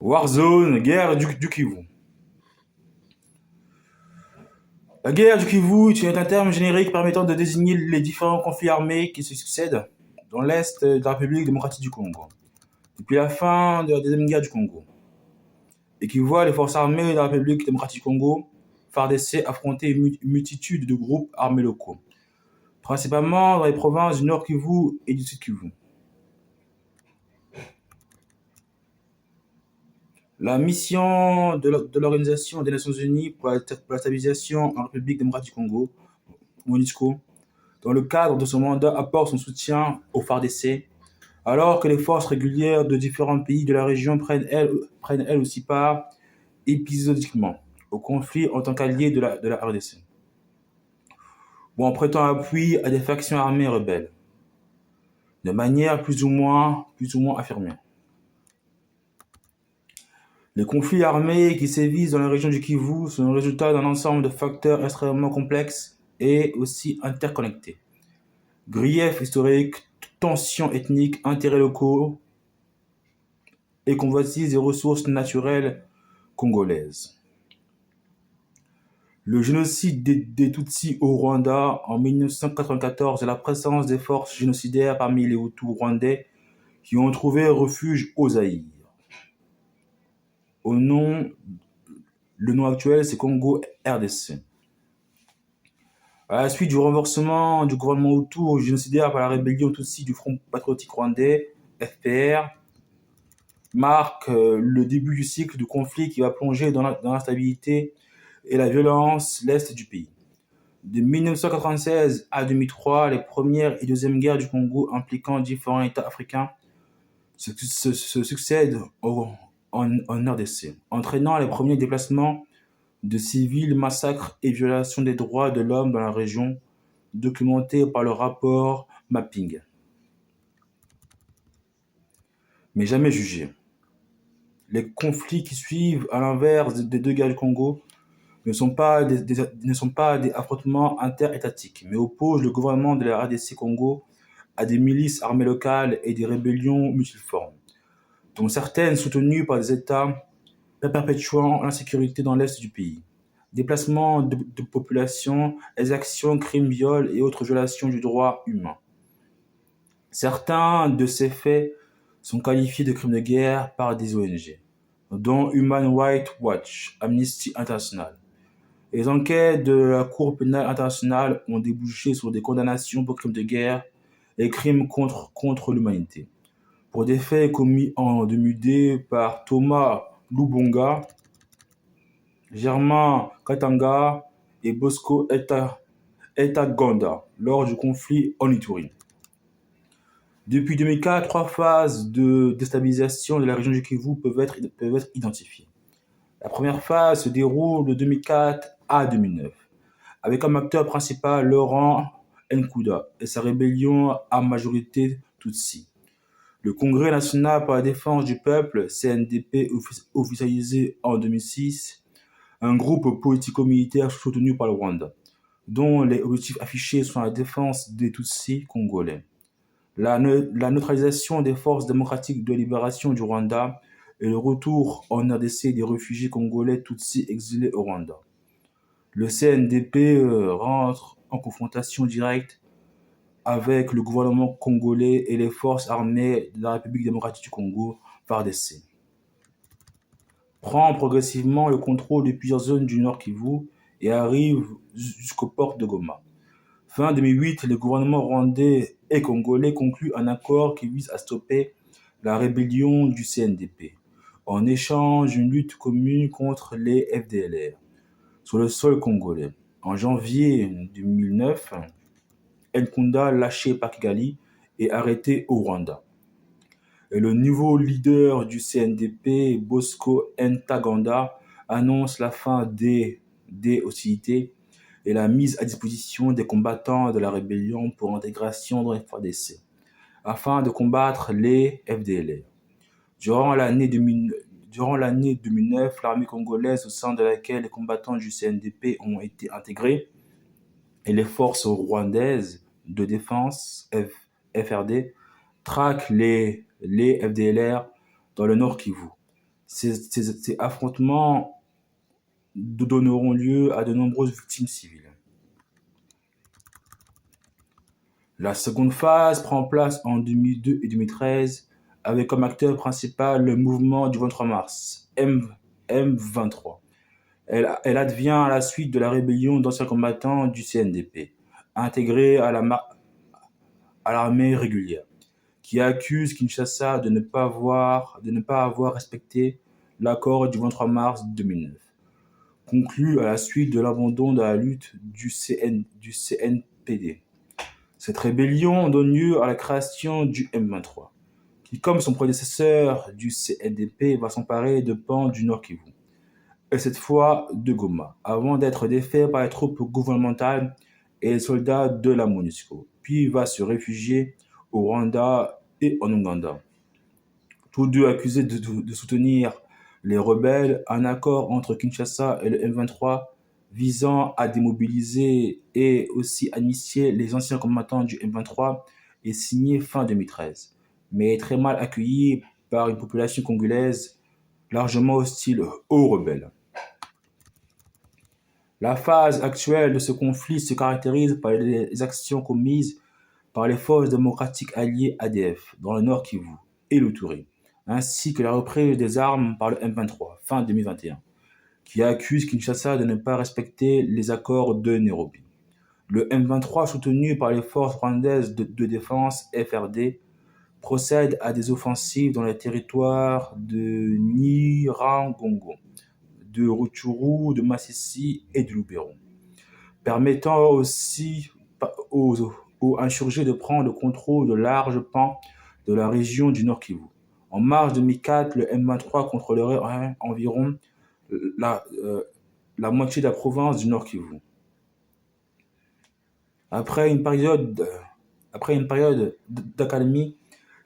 Warzone, guerre du Kivu. La guerre du Kivu est un terme générique permettant de désigner les différents conflits armés qui se succèdent dans l'est de la République démocratique du Congo, depuis la fin de la deuxième guerre du Congo, et qui voit les forces armées de la République démocratique du Congo, FARDC, affronter une multitude de groupes armés locaux, principalement dans les provinces du Nord Kivu et du Sud Kivu. La mission de l'Organisation des Nations Unies pour la stabilisation en République démocratique du Congo, MONUSCO, dans le cadre de son mandat, apporte son soutien au FARDC, alors que les forces régulières de différents pays de la région prennent elles aussi part épisodiquement au conflit en tant qu'alliés de la RDC, ou en prêtant appui à des factions armées rebelles, de manière plus ou moins affirmée. Les conflits armés qui sévissent dans la région du Kivu sont le résultat d'un ensemble de facteurs extrêmement complexes et aussi interconnectés. Griefs historiques, tensions ethniques, intérêts locaux et convoitises des ressources naturelles congolaises. Le génocide des Tutsis au Rwanda en 1994 et la présence des forces génocidaires parmi les Hutus rwandais qui ont trouvé refuge au Zaïre. Le nom actuel, c'est Congo RDC. À la suite du renversement du gouvernement Hutu génocidaire par la rébellion Tutsi du Front patriotique rwandais, FPR, marque le début du cycle de conflit qui va plonger dans l'instabilité et la violence l'est du pays. De 1996 à 2003, les premières et deuxième guerres du Congo impliquant différents États africains se succèdent en RDC, entraînant les premiers déplacements de civils, massacres et violations des droits de l'homme dans la région, documentés par le rapport Mapping, mais jamais jugés. Les conflits qui suivent, à l'inverse des deux guerres du Congo, ne sont pas des affrontements interétatiques, mais opposent le gouvernement de la RDC Congo à des milices armées locales et des rébellions multiformes, dont certaines soutenues par des États perpétuant l'insécurité dans l'est du pays. Déplacements de population, exactions, crimes, viols et autres violations du droit humain. Certains de ces faits sont qualifiés de crimes de guerre par des ONG, dont Human Rights Watch, Amnesty International. Les enquêtes de la Cour pénale internationale ont débouché sur des condamnations pour crimes de guerre et crimes contre l'humanité, pour des faits commis en 2002 par Thomas Lubonga, Germain Katanga et Bosco Ntaganda lors du conflit en Ituri. Depuis 2004, 3 phases de déstabilisation de la région du Kivu peuvent être identifiées. La première phase se déroule de 2004 à 2009, avec comme acteur principal Laurent Nkunda et sa rébellion à majorité Tutsi. Le Congrès national pour la défense du peuple, CNDP, officialisé en 2006, un groupe politico-militaire soutenu par le Rwanda, dont les objectifs affichés sont la défense des Tutsis congolais, la neutralisation des forces démocratiques de libération du Rwanda et le retour en RDC des réfugiés congolais Tutsis exilés au Rwanda. Le CNDP rentre en confrontation directe avec le gouvernement congolais et les forces armées de la République démocratique du Congo, FARDC. Prend progressivement le contrôle de plusieurs zones du Nord Kivu et arrive jusqu'au port de Goma. Fin 2008, les gouvernements rwandais et congolais concluent un accord qui vise à stopper la rébellion du CNDP, en échange d'une lutte commune contre les FDLR sur le sol congolais. En janvier 2009, Nkunda, lâché par Kigali, est arrêté au Rwanda. Et le nouveau leader du CNDP, Bosco Ntaganda, annonce la fin des hostilités et la mise à disposition des combattants de la rébellion pour intégration dans les FARDC, afin de combattre les FDLR. Durant l'année 2009, l'armée congolaise, au sein de laquelle les combattants du CNDP ont été intégrés, et les forces rwandaises de défense, FRD, traquent les FDLR dans le Nord Kivu, Ces affrontements donneront lieu à de nombreuses victimes civiles. La seconde phase prend place en 2002 et 2013 avec comme acteur principal le mouvement du 23 mars, M23. Elle advient à la suite de la rébellion d'anciens combattants du CNDP, intégrés à l'armée régulière, qui accuse Kinshasa de ne pas avoir respecté l'accord du 23 mars 2009, conclu à la suite de l'abandon de la lutte du CNPD. Cette rébellion donne lieu à la création du M23, qui, comme son prédécesseur du CNDP, va s'emparer de pans du Nord Kivu, et cette fois de Goma, avant d'être défait par les troupes gouvernementales et les soldats de la MONUSCO, puis va se réfugier au Rwanda et en Ouganda. Tous deux accusés de soutenir les rebelles, un accord entre Kinshasa et le M23 visant à démobiliser et aussi à initier les anciens combattants du M23 est signé fin 2013, mais est très mal accueilli par une population congolaise largement hostile aux rebelles. La phase actuelle de ce conflit se caractérise par les actions commises par les forces démocratiques alliées ADF dans le Nord Kivu et l'Ituri, ainsi que la reprise des armes par le M23 fin 2021, qui accuse Kinshasa de ne pas respecter les accords de Nairobi. Le M23, soutenu par les forces rwandaises de défense FRD, procède à des offensives dans les territoires de Nyiragongo, de Rutshuru, de Masisi et de Lubero, permettant aussi aux insurgés de prendre le contrôle de larges pans de la région du Nord Kivu. En mars 2004, le M23 contrôlerait environ la, euh, la moitié de la province du Nord Kivu. Après une période d'accalmie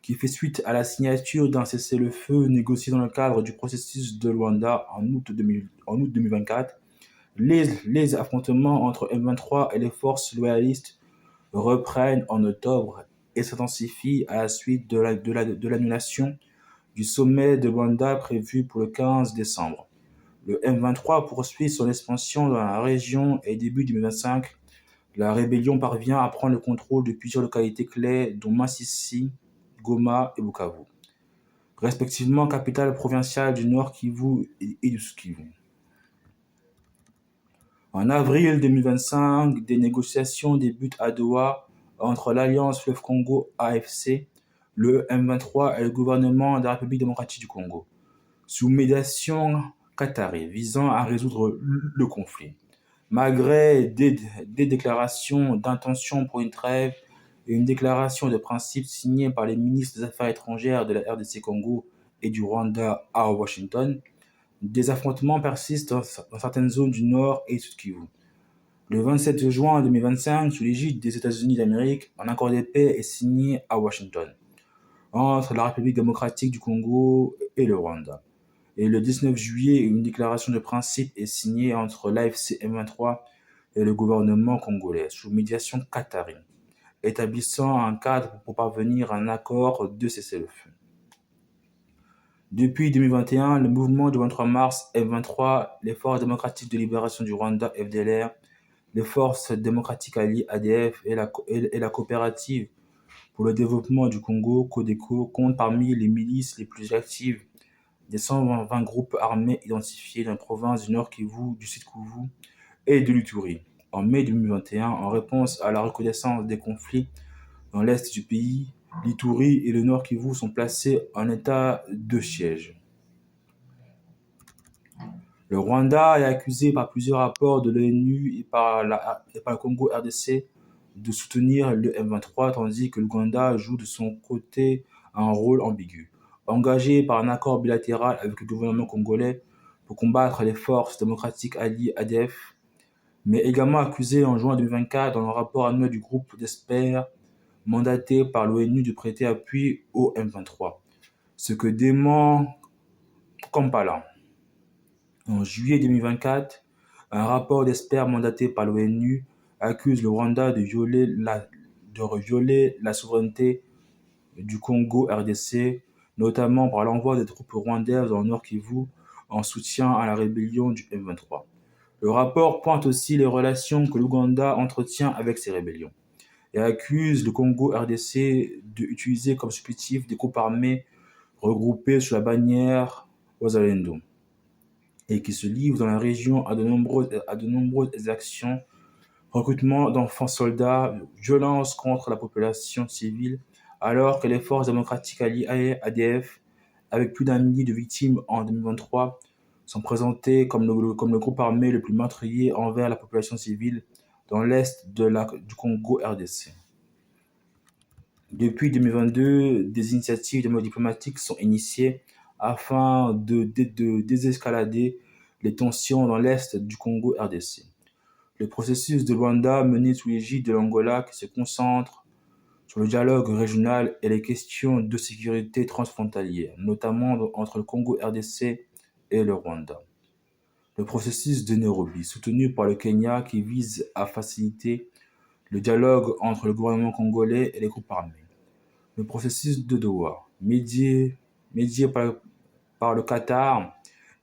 qui fait suite à la signature d'un cessez-le-feu négocié dans le cadre du processus de Luanda en août 2024, les affrontements entre M23 et les forces loyalistes reprennent en octobre et s'intensifient à la suite de l'annulation du sommet de Luanda prévu pour le 15 décembre. Le M23 poursuit son expansion dans la région et début 2025, la rébellion parvient à prendre le contrôle de plusieurs localités clés dont Masisi, Goma et Bukavu, respectivement capitale provinciale du Nord Kivu et du Sud Kivu. En avril 2025, des négociations débutent à Doha entre l'Alliance Fleuve Congo AFC, le M23 et le gouvernement de la République démocratique du Congo, sous médiation qatari visant à résoudre le conflit. Malgré des déclarations d'intention pour une trêve et une déclaration de principe signée par les ministres des Affaires étrangères de la RDC Congo et du Rwanda à Washington, des affrontements persistent dans certaines zones du Nord et du Sud Kivu. Le 27 juin 2025, sous l'égide des États-Unis d'Amérique, un accord de paix est signé à Washington entre la République démocratique du Congo et le Rwanda. Et le 19 juillet, une déclaration de principe est signée entre l'AFC M23 et le gouvernement congolais, sous médiation qatari, établissant un cadre pour parvenir à un accord de cessez-le-feu. Depuis 2021, le mouvement du 23 mars M23, les forces démocratiques de libération du Rwanda FDLR, les forces démocratiques alliées ADF et la coopérative pour le développement du Congo, Codeco, comptent parmi les milices les plus actives des 120 groupes armés identifiés dans les provinces du Nord Kivu, du Sud Kivu et de l'Ituri. En mai 2021, en réponse à la recrudescence des conflits dans l'est du pays, l'Ituri et le Nord Kivu sont placés en état de siège. Le Rwanda est accusé par plusieurs rapports de l'ONU et par le Congo RDC de soutenir le M23, tandis que l'Ouganda joue de son côté un rôle ambigu. Engagé par un accord bilatéral avec le gouvernement congolais pour combattre les forces démocratiques alliées ADF, mais également accusé en juin 2024 dans le rapport annuel du groupe d'experts mandaté par l'ONU de prêter appui au M23, ce que dément Kampala. En juillet 2024, un rapport d'experts mandaté par l'ONU accuse le Rwanda de violer la souveraineté du Congo RDC, notamment par l'envoi des troupes rwandaises dans le Nord Kivu en soutien à la rébellion du M23. Le rapport pointe aussi les relations que l'Ouganda entretient avec ces rébellions et accuse le Congo RDC d'utiliser comme supplétif des groupes armés regroupés sous la bannière Wazalendo et qui se livrent dans la région à de nombreuses actions, recrutement d'enfants soldats, violence contre la population civile, alors que les forces démocratiques alliées ADF, avec plus d'un millier de victimes en 2023, sont présentées comme le groupe armé le plus meurtrier envers la population civile dans l'est du Congo RDC. Depuis 2022, des initiatives diplomatiques sont initiées afin de désescalader les tensions dans l'est du Congo RDC. Le processus de Luanda mené sous l'égide de l'Angola qui se concentre sur le dialogue régional et les questions de sécurité transfrontalière, notamment entre le Congo RDC et le Rwanda. Le processus de Nairobi, soutenu par le Kenya, qui vise à faciliter le dialogue entre le gouvernement congolais et les groupes armés. Le processus de Doha, médié par le Qatar,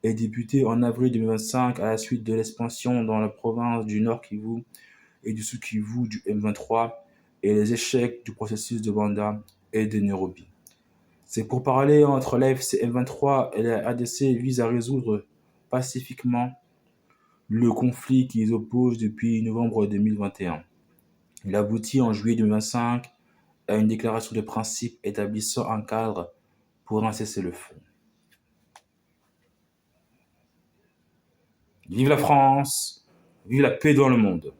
est débuté en avril 2025 à la suite de l'expansion dans la province du Nord Kivu et du Sud Kivu du M23 et les échecs du processus de Luanda et de Nairobi. Ces pourparlers entre l'AFC M23 et la RDC visent à résoudre pacifiquement le conflit qui les oppose depuis novembre 2021. Il aboutit en juillet 2025 à une déclaration de principe établissant un cadre pour un cessez-le-feu. Vive la France, vive la paix dans le monde.